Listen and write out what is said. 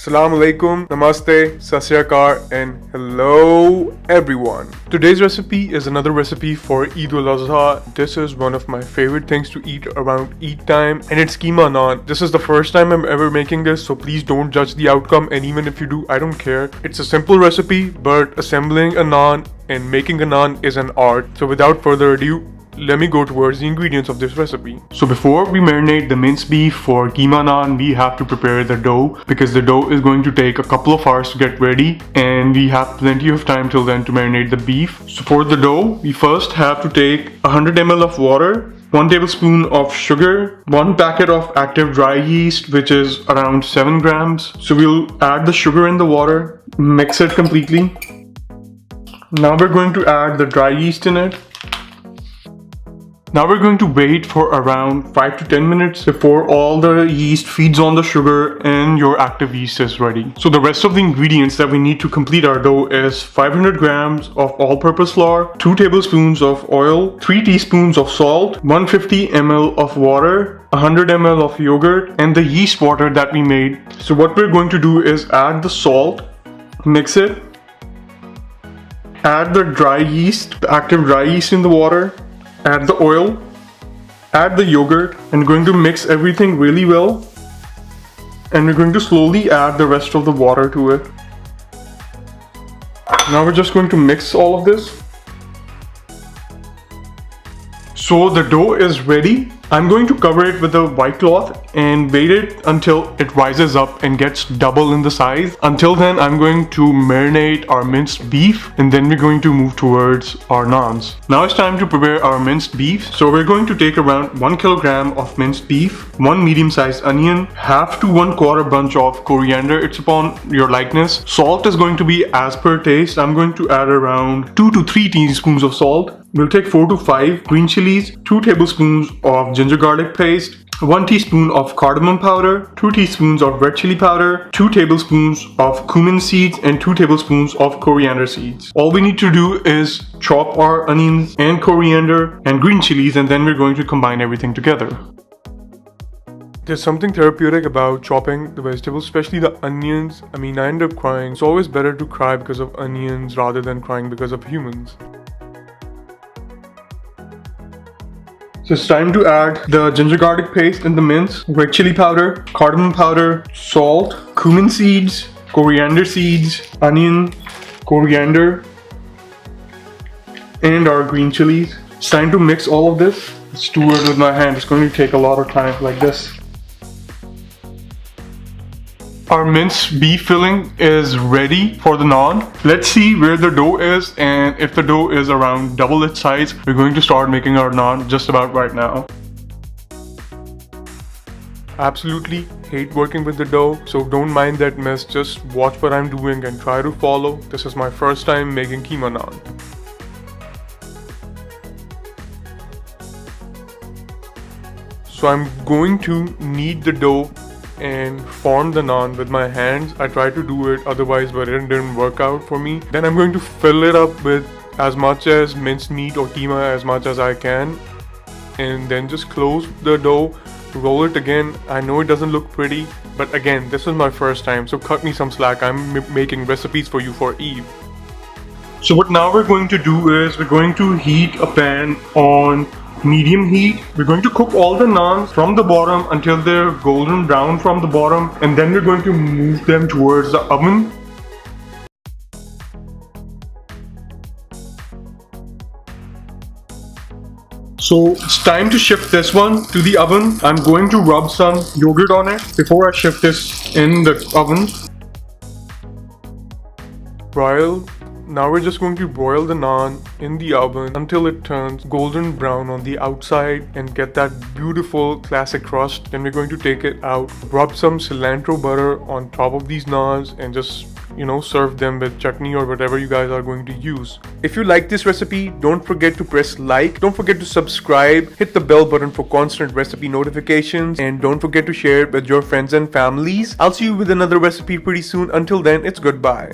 Assalamu alaikum, namaste, sat sri akal, and hello everyone. Today's recipe is another recipe for Eid al-Adha. This is one of my favorite things to eat around Eid time, and it's Qeema Naan. This is the first time I'm ever making this, so please don't judge the outcome, and even if you do, I don't care. It's a simple recipe, but assembling a naan and making a naan is an art. So without further ado, let me go towards the ingredients of this recipe. So before we marinate the minced beef for Qeema Naan, we have to prepare the dough because the dough is going to take a couple of hours to get ready and we have plenty of time till then to marinate the beef. So for the dough, we first have to take 100 ml of water, 1 tablespoon of sugar, 1 packet of active dry yeast, which is around 7 grams. So we'll add the sugar in the water, mix it completely. Now we're going to add the dry yeast in it. Now we're going to wait for around 5 to 10 minutes before all the yeast feeds on the sugar and your active yeast is ready. So the rest of the ingredients that we need to complete our dough is 500 grams of all-purpose flour, 2 tablespoons of oil, 3 teaspoons of salt, 150 ml of water, 100 ml of yogurt, and the yeast water that we made. So what we're going to do is add the salt, mix it, add the dry yeast, the active dry yeast in the water, add the oil, add the yogurt, and going to mix everything really well. And we're going to slowly add the rest of the water to it. Now we're just going to mix all of this. So the dough is ready. I'm going to cover it with a white cloth and wait it until it rises up and gets double in the size. Until then, I'm going to marinate our minced beef and then we're going to move towards our naans. Now it's time to prepare our minced beef. So we're going to take around 1 kilogram of minced beef, 1 medium-sized onion, half to 1/4 bunch of coriander. It's upon your likeness. Salt is going to be as per taste. I'm going to add around 2 to 3 teaspoons of salt. We'll take 4 to 5 green chilies, 2 tablespoons of ginger garlic paste, 1 teaspoon of cardamom powder, 2 teaspoons of red chili powder, 2 tablespoons of cumin seeds, and 2 tablespoons of coriander seeds. All we need to do is chop our onions and coriander and green chilies, and then we're going to combine everything together. There's something therapeutic about chopping the vegetables, especially the onions. I mean, I end up crying. It's always better to cry because of onions rather than crying because of humans. So it's time to add the ginger garlic paste in the mince, red chili powder, cardamom powder, salt, cumin seeds, coriander seeds, onion, coriander, and our green chilies. It's time to mix all of this. Let's do it with my hand. It's going to take a lot of time like this. Our minced beef filling is ready for the naan. Let's see where the dough is, and if the dough is around double its size, we're going to start making our naan just about right now. Absolutely hate working with the dough, so don't mind that mess. Just watch what I'm doing and try to follow. This is my first time making Qeema Naan. So I'm going to knead the dough and form the naan with my hands. I tried to do it otherwise, but it didn't work out for me. Then I'm going to fill it up with as much as minced meat or keema as much as I can, and then just close the dough, roll it again. I know it doesn't look pretty, but again, this is my first time, so cut me some slack. I'm making recipes for you for Eid. So what now we're going to do is we're going to heat a pan on medium heat. We're going to cook all the naans from the bottom until they're golden brown from the bottom, and then we're going to move them towards the oven. So it's time to shift this one to the oven. I'm going to rub some yogurt on it before I shift this in the oven. Now we're just going to broil the naan in the oven until it turns golden brown on the outside and get that beautiful classic crust. Then we're going to take it out, rub some cilantro butter on top of these naans, and just serve them with chutney or whatever you guys are going to use. If you like this recipe, don't forget to press like, don't forget to subscribe, hit the bell button for constant recipe notifications, and don't forget to share it with your friends and families. I'll see you with another recipe pretty soon. Until then, it's goodbye.